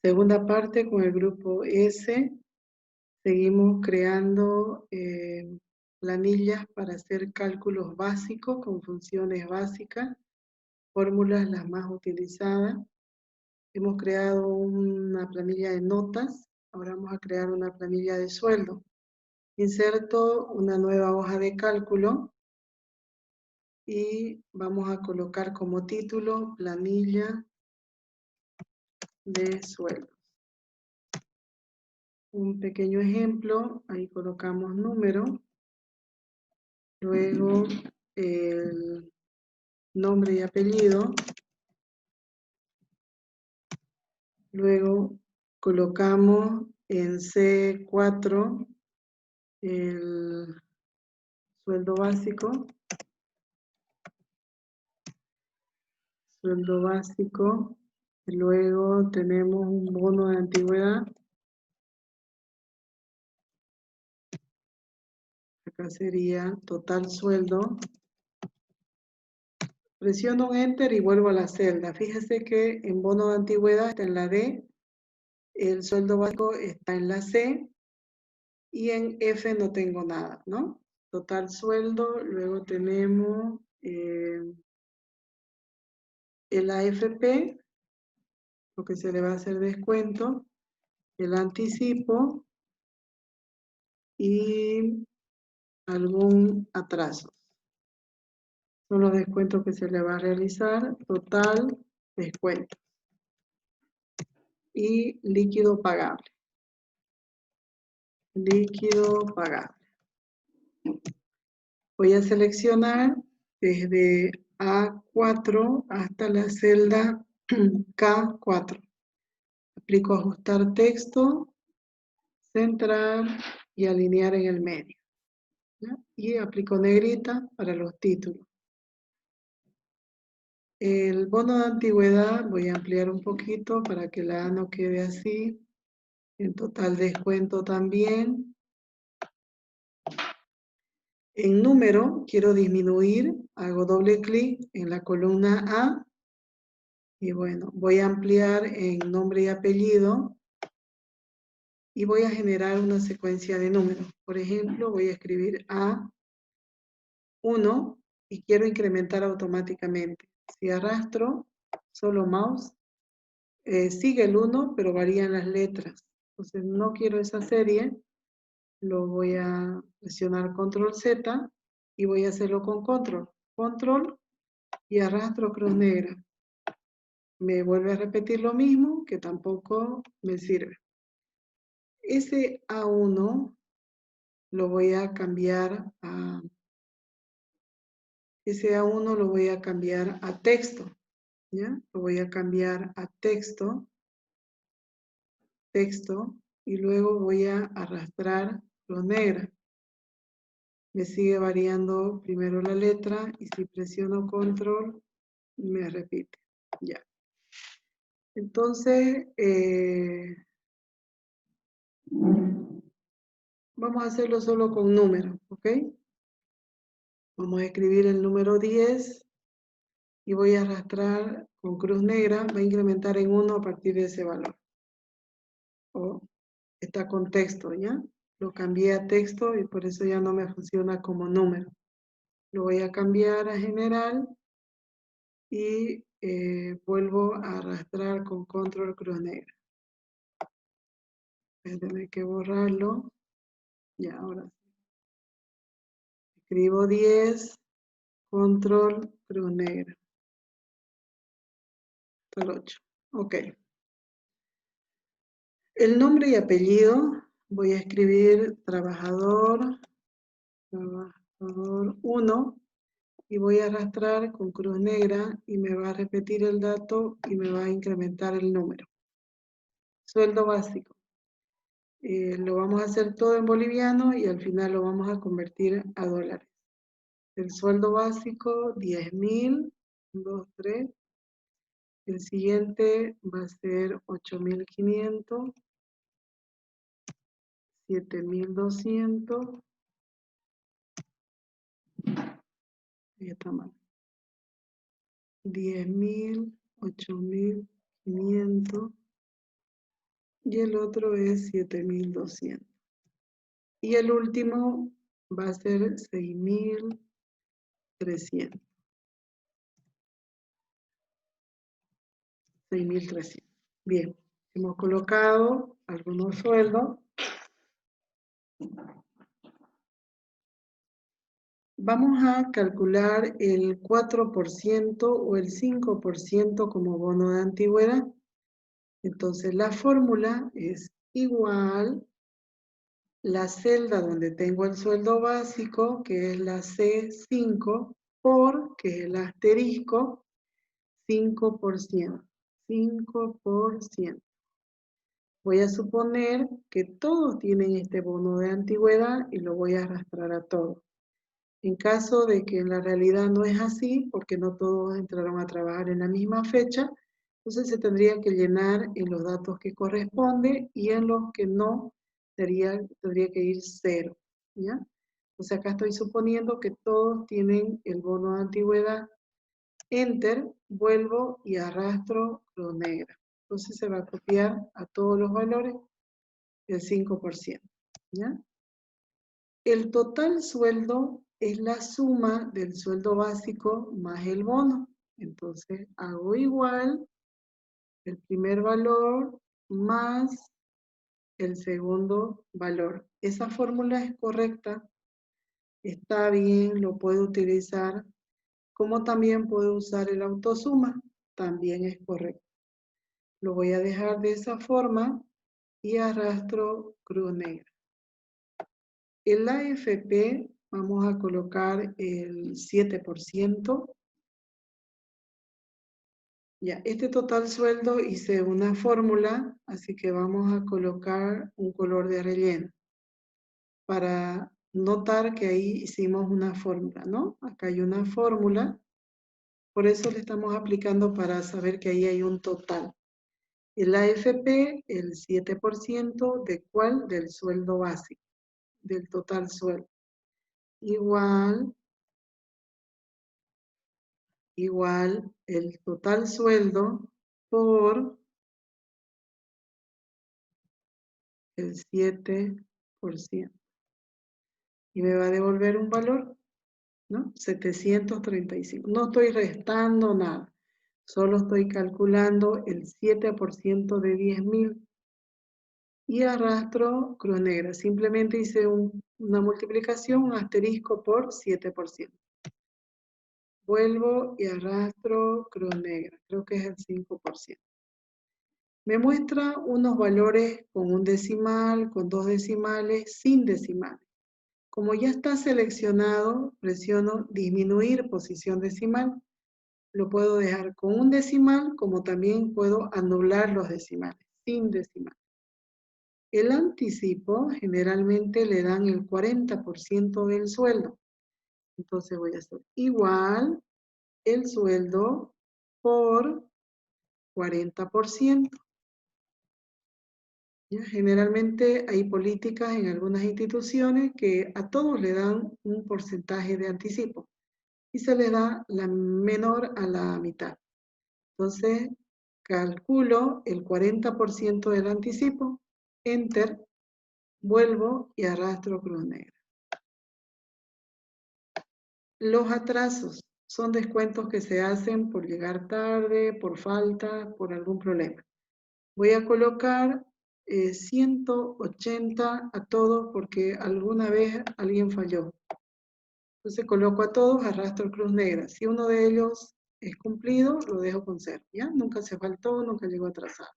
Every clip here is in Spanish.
Segunda parte con el grupo S. Seguimos creando planillas para hacer cálculos básicos con funciones básicas, fórmulas las más utilizadas. Hemos creado una planilla de notas, ahora vamos a crear una planilla de sueldo. Inserto una nueva hoja de cálculo y vamos a colocar como título planilla de sueldos. Un pequeño ejemplo, ahí colocamos número, luego el nombre y apellido, luego colocamos en C4 el sueldo básico, luego tenemos un bono de antigüedad, acá sería total sueldo, presiono un enter y vuelvo a la celda. Fíjese que en bono de antigüedad está en la D, el sueldo básico está en la C y en F no tengo nada, ¿no? Total sueldo, luego tenemos el AFP, lo que se le va a hacer descuento, el anticipo y algún atraso. Son los descuentos que se le va a realizar, total, descuento y líquido pagable. Líquido pagable. Voy a seleccionar desde A4 hasta la celda K4. Aplico ajustar texto, centrar y alinear en el medio. ¿Ya? Y aplico negrita para los títulos. El bono de antigüedad voy a ampliar un poquito para que la A no quede así. En total descuento también. En número quiero disminuir, hago doble clic en la columna A y bueno, voy a ampliar en nombre y apellido y voy a generar una secuencia de números. Por ejemplo, voy a escribir A1 y quiero incrementar automáticamente. Si arrastro, solo mouse, sigue el 1, pero varían las letras. Entonces no quiero esa serie, lo voy a presionar control Z y voy a hacerlo con control y arrastro cruz negra. Me vuelve a repetir lo mismo, que tampoco me sirve. Ese A1 lo voy a cambiar a... Ese A1 lo voy a cambiar a texto, ¿ya? Lo voy a cambiar a texto, y luego voy a arrastrar cruz negra. Me sigue variando primero la letra y si presiono control me repite. Ya. Entonces, vamos a hacerlo solo con números, ¿ok? Vamos a escribir el número 10 y voy a arrastrar con cruz negra, va a incrementar en 1 a partir de ese valor. O está con texto, ¿ya? Lo cambié a texto y por eso ya no me funciona como número. Lo voy a cambiar a general y vuelvo a arrastrar con control cruz negra. Voy a tener que borrarlo. Ya, ahora sí. Escribo 10, control cruz negra. Hasta el 8. Ok. El nombre y apellido, voy a escribir trabajador 1 y voy a arrastrar con cruz negra y me va a repetir el dato y me va a incrementar el número. Sueldo básico. Lo vamos a hacer todo en boliviano y al final lo vamos a convertir a dólares. El sueldo básico, 10.000, 2, 3. El siguiente va a ser 8.500, 7.200. Ahí está mal. 10.000, 8.500, y el otro es 7.200. Y el último va a ser 6.300. 6.300. Bien, hemos colocado algunos sueldos. Vamos a calcular el 4% o el 5% como bono de antigüedad. Entonces la fórmula es igual la celda donde tengo el sueldo básico, que es la C5, por, que es el asterisco, 5%. 5%. Voy a suponer que todos tienen este bono de antigüedad y lo voy a arrastrar a todos. En caso de que en la realidad no es así, porque no todos entraron a trabajar en la misma fecha, entonces se tendría que llenar en los datos que corresponde y en los que no tendría que ir 0. ¿Ya? O sea, acá estoy suponiendo que todos tienen el bono de antigüedad. Enter, vuelvo y arrastro cruz negra. Entonces se va a copiar a todos los valores el 5%. ¿Ya? El total sueldo es la suma del sueldo básico más el bono. Entonces hago igual el primer valor más el segundo valor. Esa fórmula es correcta, está bien, lo puedo utilizar, como también puedo usar el autosuma, también es correcto. Lo voy a dejar de esa forma y arrastro cruz negra. El AFP vamos a colocar el 7%. Ya, este total sueldo hice una fórmula, así que vamos a colocar un color de relleno para notar que ahí hicimos una fórmula, ¿no? Acá hay una fórmula, por eso le estamos aplicando para saber que ahí hay un total. El AFP, el 7%, ¿de cuál? Del sueldo básico, del total sueldo. Igual el total sueldo por el 7%. Y me va a devolver un valor, ¿no? 735. No estoy restando nada, solo estoy calculando el 7% de 10.000 y arrastro cruz negra. Simplemente hice una multiplicación, un asterisco por 7%. Vuelvo y arrastro cruz negra, creo que es el 5%. Me muestra unos valores con un decimal, con dos decimales, sin decimales. Como ya está seleccionado, presiono disminuir posición decimal. Lo puedo dejar con un decimal, como también puedo anular los decimales, sin decimal. El anticipo generalmente le dan el 40% del sueldo. Entonces voy a hacer igual el sueldo por 40%. ¿Ya? Generalmente hay políticas en algunas instituciones que a todos le dan un porcentaje de anticipo y se le da la menor a la mitad. Entonces, calculo el 40% del anticipo, enter, vuelvo y arrastro cruz negra. Los atrasos son descuentos que se hacen por llegar tarde, por falta, por algún problema. Voy a colocar 180 a todos porque alguna vez alguien falló. Entonces coloco a todos, arrastro cruz negra. Si uno de ellos es cumplido, lo dejo con 0. ¿Ya? Nunca se faltó, nunca llegó atrasado.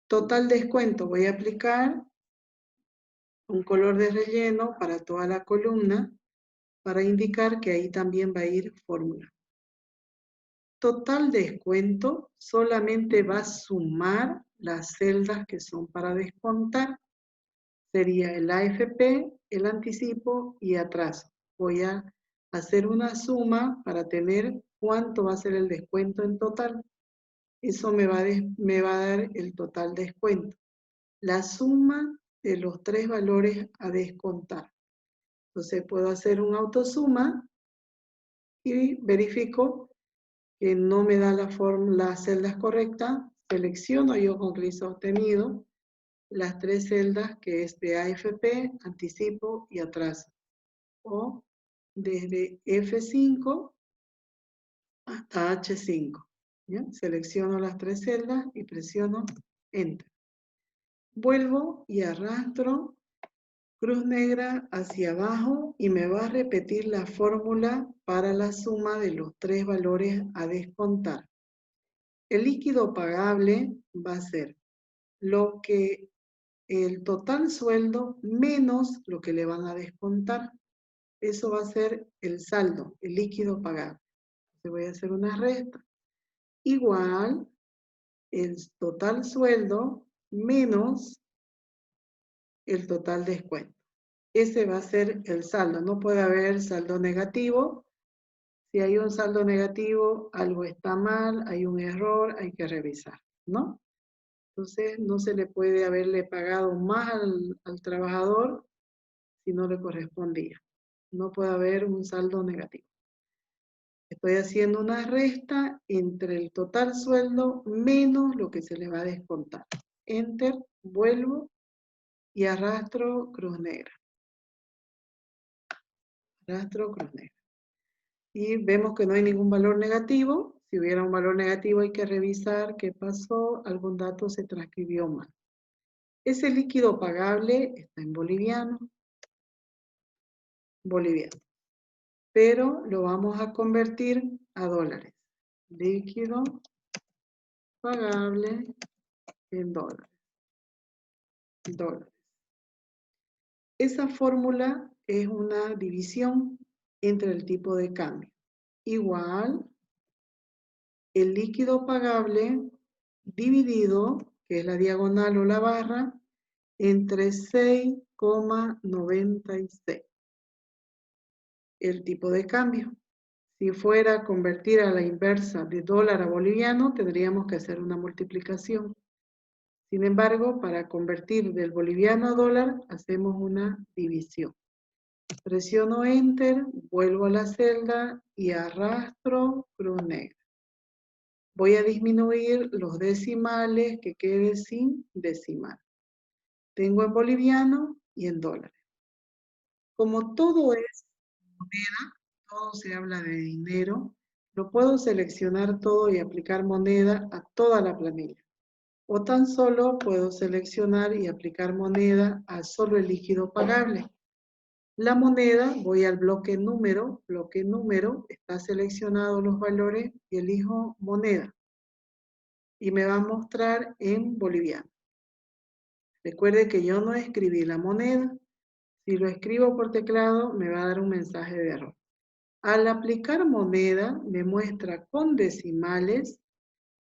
Total descuento, voy a aplicar un color de relleno para toda la columna para indicar que ahí también va a ir fórmula. Total descuento solamente va a sumar las celdas que son para descontar. Sería el AFP, el anticipo y atraso. Voy a hacer una suma para tener cuánto va a ser el descuento en total. Eso me va a dar el total descuento. La suma de los tres valores a descontar. Entonces puedo hacer un autosuma y verifico que no me da las celdas correctas. Selecciono yo con clic sostenido las 3 celdas que es de AFP, anticipo y atraso. O desde F5 hasta H5. ¿Ya? Selecciono las 3 celdas y presiono Enter. Vuelvo y arrastro cruz negra hacia abajo y me va a repetir la fórmula para la suma de los 3 valores a descontar. El líquido pagable va a ser lo que el total sueldo menos lo que le van a descontar. Eso va a ser el saldo, el líquido pagable. Entonces voy a hacer una resta. Igual el total sueldo menos el total descuento. Ese va a ser el saldo. No puede haber saldo negativo. Si hay un saldo negativo, algo está mal, hay un error, hay que revisar, ¿no? Entonces, no se le puede haberle pagado más al trabajador si no le correspondía. No puede haber un saldo negativo. Estoy haciendo una resta entre el total sueldo menos lo que se le va a descontar. Enter, vuelvo y arrastro cruz negra. Arrastro cruz negra. Y vemos que no hay ningún valor negativo. Si hubiera un valor negativo hay que revisar qué pasó, algún dato se transcribió mal. Ese líquido pagable está en boliviano. Pero lo vamos a convertir a dólares. Líquido pagable en dólares. Esa fórmula es una división entre el tipo de cambio. Igual, el líquido pagable dividido, que es la diagonal o la barra, entre 6,96. El tipo de cambio. Si fuera a convertir a la inversa de dólar a boliviano, tendríamos que hacer una multiplicación. Sin embargo, para convertir del boliviano a dólar, hacemos una división. Presiono Enter, vuelvo a la celda y arrastro cruz negra. Voy a disminuir los decimales que quede sin decimal. Tengo en boliviano y en dólares. Como todo es moneda, todo se habla de dinero, lo puedo seleccionar todo y aplicar moneda a toda la planilla. O tan solo puedo seleccionar y aplicar moneda a solo el líquido pagable. La moneda, voy al bloque número, está seleccionado los valores y elijo moneda. Y me va a mostrar en boliviano. Recuerde que yo no escribí la moneda. Si lo escribo por teclado, me va a dar un mensaje de error. Al aplicar moneda, me muestra con decimales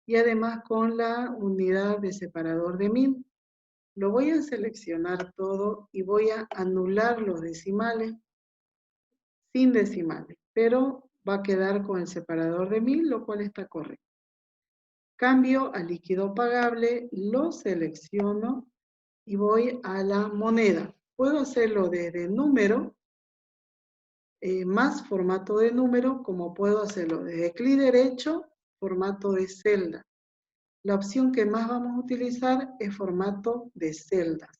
y además con la unidad de separador de 1000. Lo voy a seleccionar todo y voy a anular los decimales sin decimales, pero va a quedar con el separador de 1000, lo cual está correcto. Cambio a líquido pagable, lo selecciono y voy a la moneda. Puedo hacerlo desde número, más formato de número, como puedo hacerlo desde clic derecho, formato de celda. La opción que más vamos a utilizar es formato de celdas.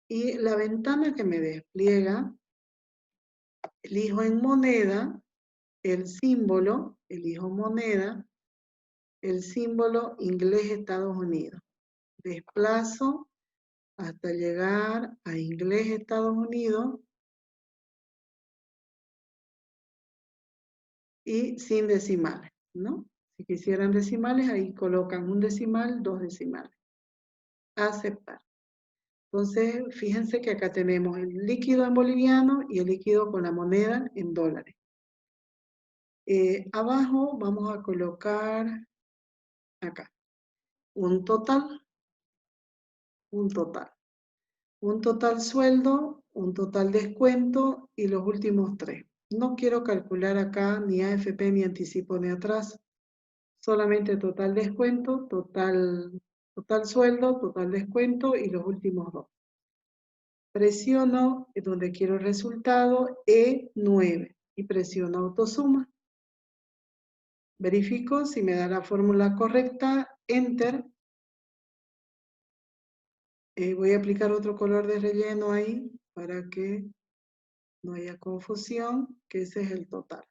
Y la ventana que me despliega, elijo en moneda, el símbolo, elijo moneda, el símbolo inglés Estados Unidos. Desplazo hasta llegar a inglés Estados Unidos y sin decimales, ¿no? Si quisieran decimales, ahí colocan un decimal, 2 decimales. Aceptar. Entonces, fíjense que acá tenemos el líquido en boliviano y el líquido con la moneda en dólares. Abajo vamos a colocar acá un total, un total sueldo, un total descuento y los últimos 3. No quiero calcular acá ni AFP, ni anticipo, ni atraso. Solamente total descuento, total sueldo, total descuento y los últimos 2. Presiono donde quiero el resultado, E9, y presiono autosuma. Verifico si me da la fórmula correcta, Enter. Voy a aplicar otro color de relleno ahí para que no haya confusión, que ese es el total.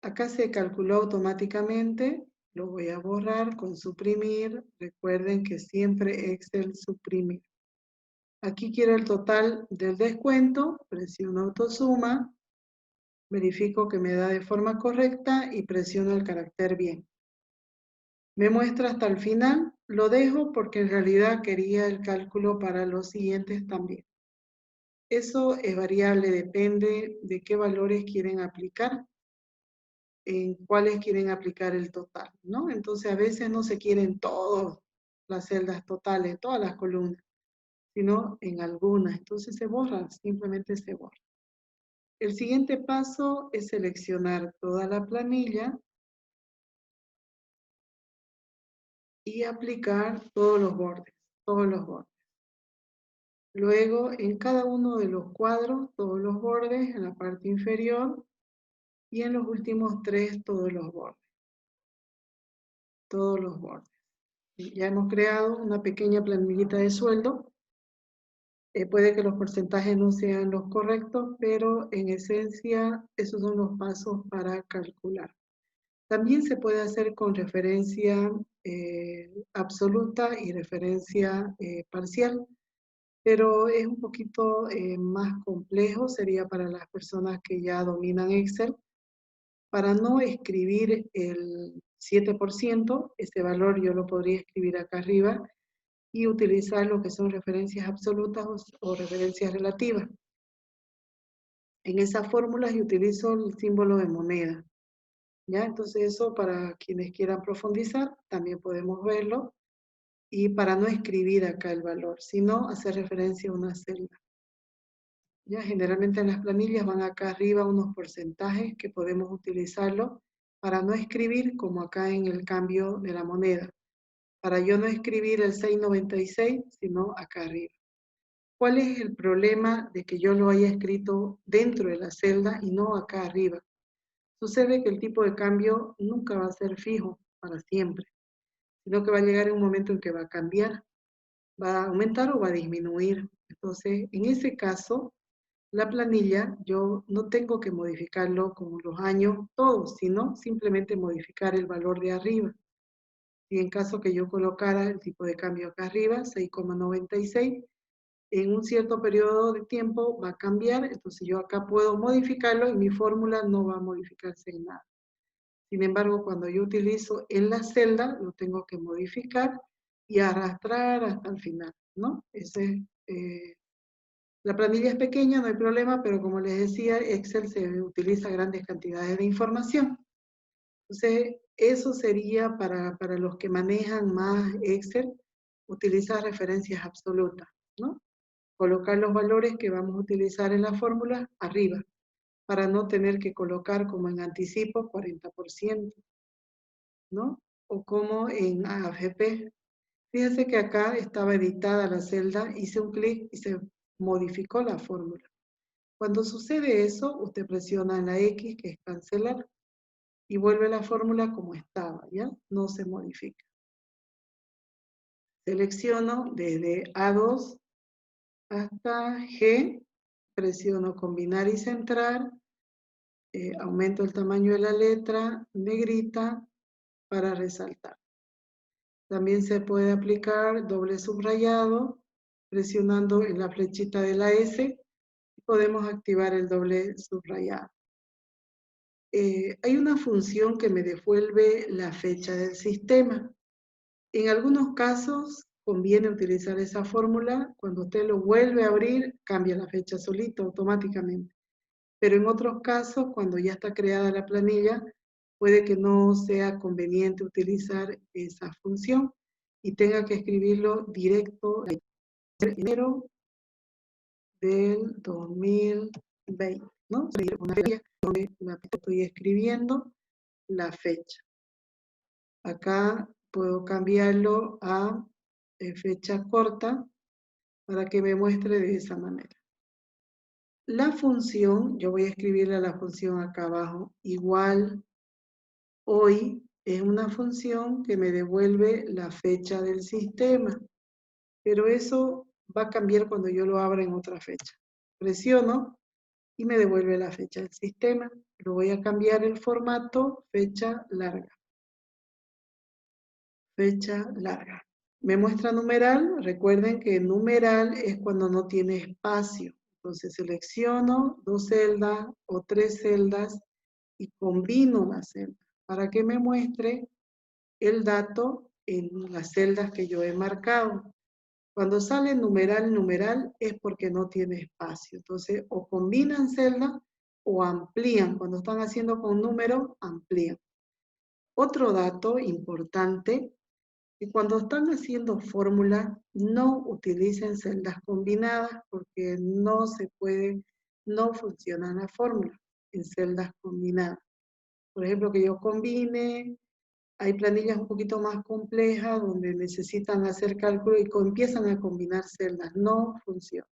Acá se calculó automáticamente, lo voy a borrar con suprimir. Recuerden que siempre Excel suprimir. Aquí quiero el total del descuento, presiono autosuma, verifico que me da de forma correcta y presiono el carácter bien. Me muestra hasta el final, lo dejo porque en realidad quería el cálculo para los siguientes también. Eso es variable, depende de qué valores quieren aplicar, en cuáles quieren aplicar el total, ¿no? Entonces a veces no se quieren todas las celdas totales, todas las columnas, sino en algunas. Entonces se borra, simplemente se borra. El siguiente paso es seleccionar toda la planilla y aplicar todos los bordes, todos los bordes. Luego, en cada uno de los cuadros, todos los bordes en la parte inferior y en los últimos tres, todos los bordes. Todos los bordes. Ya hemos creado una pequeña planillita de sueldo. Puede que los porcentajes no sean los correctos, pero en esencia esos son los pasos para calcular. También se puede hacer con referencia absoluta y referencia parcial, pero es un poquito más complejo, sería para las personas que ya dominan Excel. Para no escribir el 7%, ese valor yo lo podría escribir acá arriba y utilizar lo que son referencias absolutas o referencias relativas. En esas fórmulas yo utilizo el símbolo de moneda. ¿Ya? Entonces eso para quienes quieran profundizar también podemos verlo. Y para no escribir acá el valor, sino hacer referencia a una celda. Ya generalmente en las planillas van acá arriba unos porcentajes que podemos utilizarlo para no escribir como acá en el cambio de la moneda. Para yo no escribir el 6.96, sino acá arriba. ¿Cuál es el problema de que yo lo haya escrito dentro de la celda y no acá arriba? Sucede que el tipo de cambio nunca va a ser fijo para siempre, sino que va a llegar un momento en que va a cambiar, va a aumentar o va a disminuir. Entonces, en ese caso, la planilla yo no tengo que modificarlo como los años todos, sino simplemente modificar el valor de arriba. Y en caso que yo colocara el tipo de cambio acá arriba, 6,96, en un cierto periodo de tiempo va a cambiar, entonces yo acá puedo modificarlo y mi fórmula no va a modificarse en nada. Sin embargo, cuando yo utilizo en la celda, lo tengo que modificar y arrastrar hasta el final, ¿no? La planilla es pequeña, no hay problema, pero como les decía, Excel se utiliza grandes cantidades de información. Entonces, eso sería para los que manejan más Excel, utilizar referencias absolutas, ¿no? Colocar los valores que vamos a utilizar en la fórmula arriba, para no tener que colocar como en anticipo 40%, ¿no? O como en AFP. Fíjense que acá estaba editada la celda, hice un clic y se modificó la fórmula. Cuando sucede eso, usted presiona en la X, que es cancelar, y vuelve la fórmula como estaba, ¿ya? No se modifica. Selecciono desde A2 hasta G, presiono combinar y centrar, aumento el tamaño de la letra, negrita, para resaltar. También se puede aplicar doble subrayado, presionando en la flechita de la S, y podemos activar el doble subrayado. Hay una función que me devuelve la fecha del sistema. En algunos casos conviene utilizar esa fórmula. Cuando usted lo vuelve a abrir, cambia la fecha solito, automáticamente. Pero en otros casos, cuando ya está creada la planilla, puede que no sea conveniente utilizar esa función y tenga que escribirlo directo en enero del 2020, ¿no? Una fecha donde estoy escribiendo la fecha. Acá puedo cambiarlo a fecha corta para que me muestre de esa manera. La función, yo voy a escribirle a la función acá abajo, igual hoy, es una función que me devuelve la fecha del sistema. pero eso va a cambiar cuando yo lo abra en otra fecha. Presiono y me devuelve la fecha del sistema. Lo voy a cambiar el formato, fecha larga. Fecha larga. Me muestra numeral. Recuerden que numeral es cuando no tiene espacio. Entonces selecciono 2 celdas o 3 celdas y combino las celdas para que me muestre el dato en las celdas que yo he marcado. Cuando sale numeral, numeral es porque no tiene espacio. Entonces, o combinan celdas o amplían. Cuando están haciendo con número, amplían. Otro dato importante, que cuando están haciendo fórmula, no utilicen celdas combinadas porque no se puede, no funciona la fórmula en celdas combinadas. Por ejemplo, que yo combine. Hay planillas un poquito más complejas donde necesitan hacer cálculo y empiezan a combinar celdas. No funciona.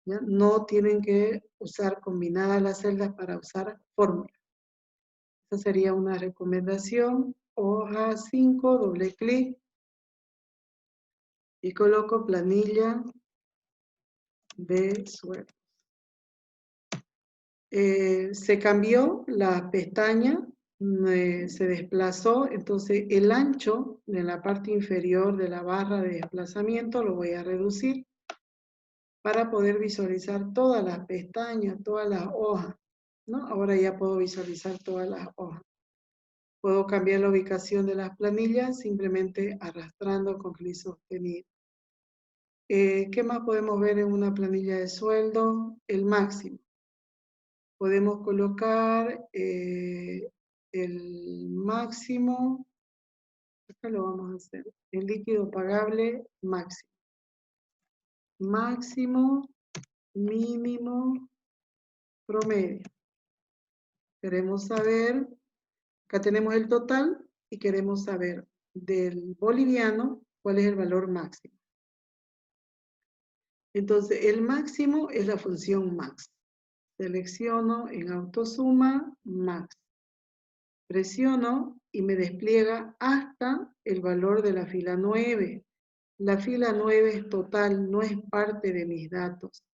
¿Ya? No tienen que usar combinadas las celdas para usar fórmulas. Esa sería una recomendación. Hoja 5, doble clic y coloco planilla de sueldo. Se cambió la pestaña, se desplazó, entonces el ancho de la parte inferior de la barra de desplazamiento lo voy a reducir para poder visualizar todas las pestañas, todas las hojas, ¿no? Ahora ya puedo visualizar todas las hojas. Puedo cambiar la ubicación de las planillas simplemente arrastrando con clic sostenido. ¿Qué más podemos ver en una planilla de sueldo? El máximo. Podemos colocar el máximo, acá lo vamos a hacer, el líquido pagable máximo. Máximo, mínimo, promedio. Queremos saber, acá tenemos el total y queremos saber del boliviano cuál es el valor máximo. Entonces, el máximo es la función max. Selecciono en autosuma, max. Presiono y me despliega hasta el valor de la fila 9. La fila 9 es total, no es parte de mis datos.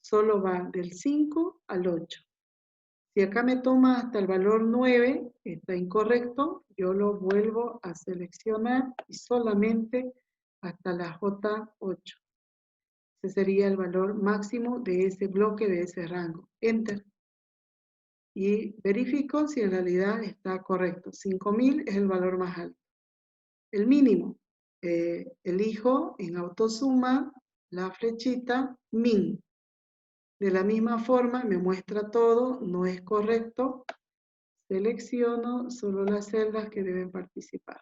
Solo va del 5 al 8. Si acá me toma hasta el valor 9, está incorrecto, yo lo vuelvo a seleccionar y solamente hasta la J8. Ese sería el valor máximo de ese bloque, de ese rango. Enter. Y verifico si en realidad está correcto. 5.000 es el valor más alto. El mínimo, elijo en autosuma la flechita min. De la misma forma me muestra todo, no es correcto. Selecciono solo las celdas que deben participar.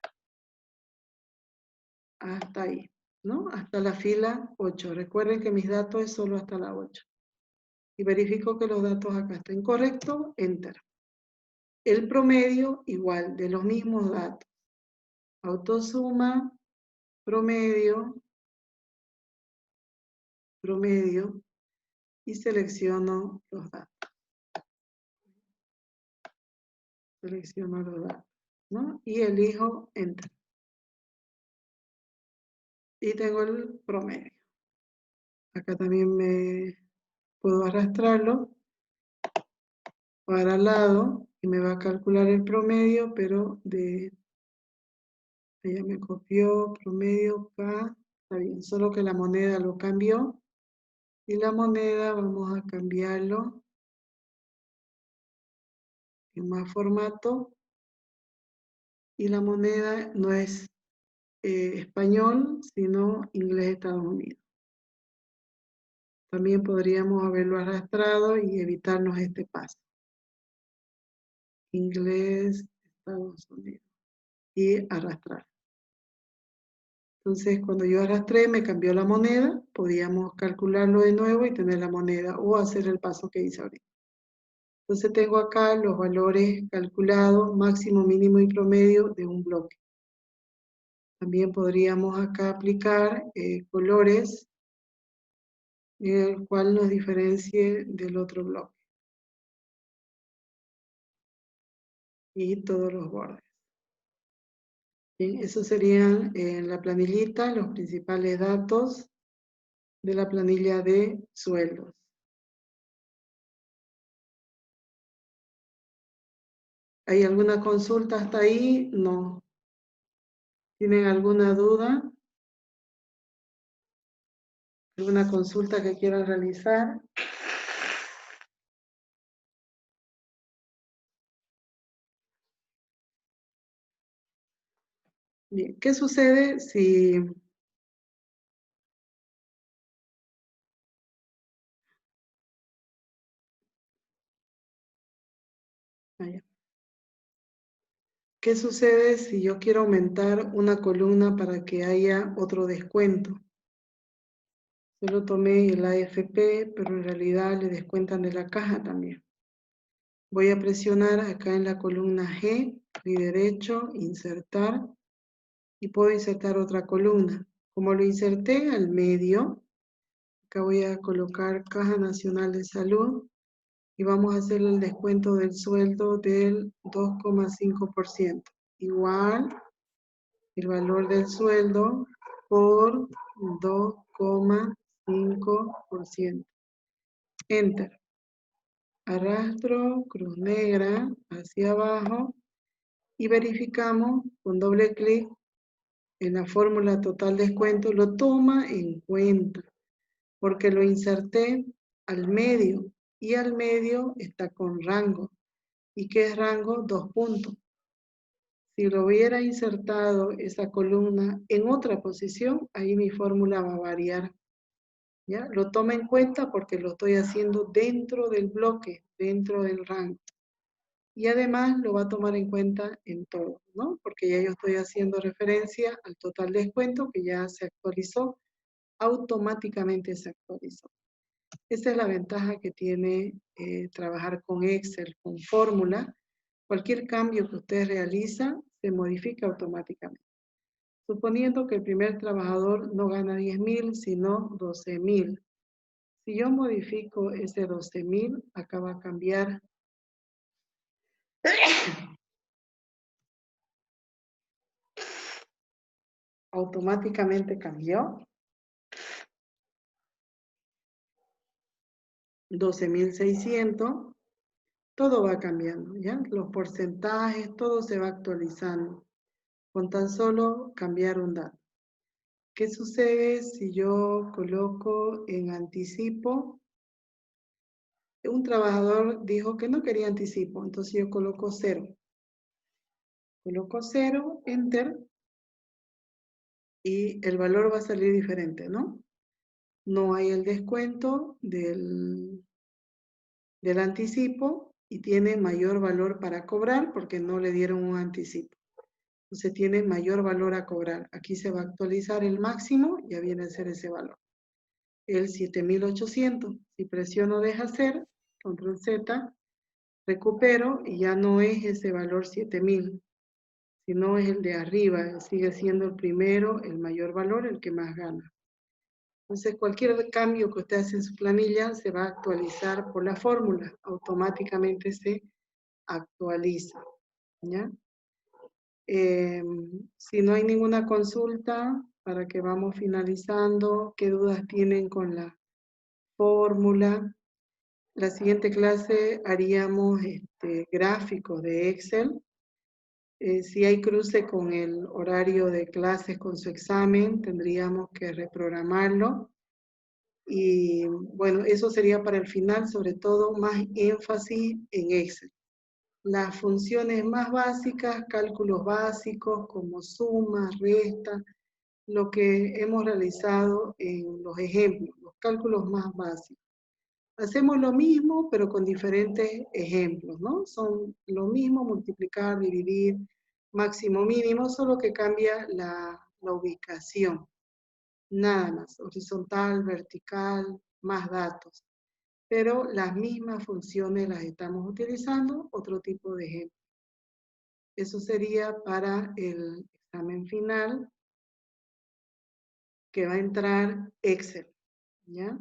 Hasta ahí, ¿no? Hasta la fila 8. Recuerden que mis datos es solo hasta la 8. Y verifico que los datos acá estén correctos, enter. El promedio igual, de los mismos datos. Autosuma, promedio, promedio, y selecciono los datos. Selecciono los datos, ¿no? Y elijo enter. Y tengo el promedio. Acá también me puedo arrastrarlo para el lado y me va a calcular el promedio, pero ella me copió promedio K, está bien, solo que la moneda lo cambió y la moneda vamos a cambiarlo en más formato y la moneda no es español, sino inglés Estados Unidos. También podríamos haberlo arrastrado y evitarnos este paso. Inglés Estados Unidos y arrastrar. Entonces, cuando yo arrastré, me cambió la moneda, podíamos calcularlo de nuevo y tener la moneda o hacer el paso que hice ahorita. Entonces tengo acá los valores calculados, máximo, mínimo y promedio de un bloque. También podríamos acá aplicar colores, el cual nos diferencie del otro bloque. Y todos los bordes. Bien, esos serían en la planillita los principales datos de la planilla de sueldos. ¿Hay alguna consulta hasta ahí? No. ¿Tienen alguna duda? ¿Alguna consulta que quieran realizar? Bien, ¿qué sucede si... ¿Qué sucede si yo quiero aumentar una columna para que haya otro descuento? Solo tomé el AFP, pero en realidad le descuentan de la caja también. Voy a presionar acá en la columna G, clic derecho, insertar, y puedo insertar otra columna. Como lo inserté al medio, acá voy a colocar Caja Nacional de Salud, y vamos a hacer el descuento del sueldo del 2,5%. Igual el valor del sueldo por 2,5%. Enter. Arrastro, cruz negra, hacia abajo y verificamos con doble clic en la fórmula total descuento. Lo toma en cuenta porque lo inserté al medio y al medio está con rango. ¿Y qué es rango? 2 puntos. Si lo hubiera insertado esa columna en otra posición, ahí mi fórmula va a variar. ¿Ya? Lo toma en cuenta porque lo estoy haciendo dentro del bloque, dentro del rango. Y además lo va a tomar en cuenta en todo, ¿no? Porque ya yo estoy haciendo referencia al total descuento que ya se actualizó, automáticamente se actualizó. Esa es la ventaja que tiene trabajar con Excel, con fórmula. Cualquier cambio que usted realiza se modifica automáticamente. Suponiendo que el primer trabajador no gana 10.000, sino 12.000. Si yo modifico ese 12.000, acá va a cambiar. Automáticamente cambió. 12.600. Todo va cambiando, ¿ya? Los porcentajes, todo se va actualizando. Con tan solo cambiar un dato. ¿Qué sucede si yo coloco en anticipo? Un trabajador dijo que no quería anticipo, entonces yo coloco 0. Coloco 0, enter, y el valor va a salir diferente, ¿no? No hay el descuento del anticipo y tiene mayor valor para cobrar porque no le dieron un anticipo. Entonces tiene mayor valor a cobrar. Aquí se va a actualizar el máximo, ya viene a ser ese valor. El 7.800. Si presiono deja ser, control Z, recupero y ya no es ese valor 7.000, sino es el de arriba. Sigue siendo el primero, el mayor valor, el que más gana. Entonces cualquier cambio que usted hace en su planilla se va a actualizar por la fórmula. Automáticamente se actualiza. ¿Ya? Si no hay ninguna consulta, para que vamos finalizando, ¿qué dudas tienen con la fórmula? La siguiente clase haríamos gráficos de Excel. Si hay cruce con el horario de clases con su examen, tendríamos que reprogramarlo. Y bueno, eso sería para el final, sobre todo más énfasis en Excel. Las funciones más básicas, cálculos básicos como suma, resta, lo que hemos realizado en los ejemplos, los cálculos más básicos. Hacemos lo mismo, pero con diferentes ejemplos, ¿no? Son lo mismo, multiplicar, dividir, máximo, mínimo, solo que cambia la ubicación. Nada más, horizontal, vertical, más datos. Pero las mismas funciones las estamos utilizando, otro tipo de ejemplo. Eso sería para el examen final que va a entrar Excel, ¿ya?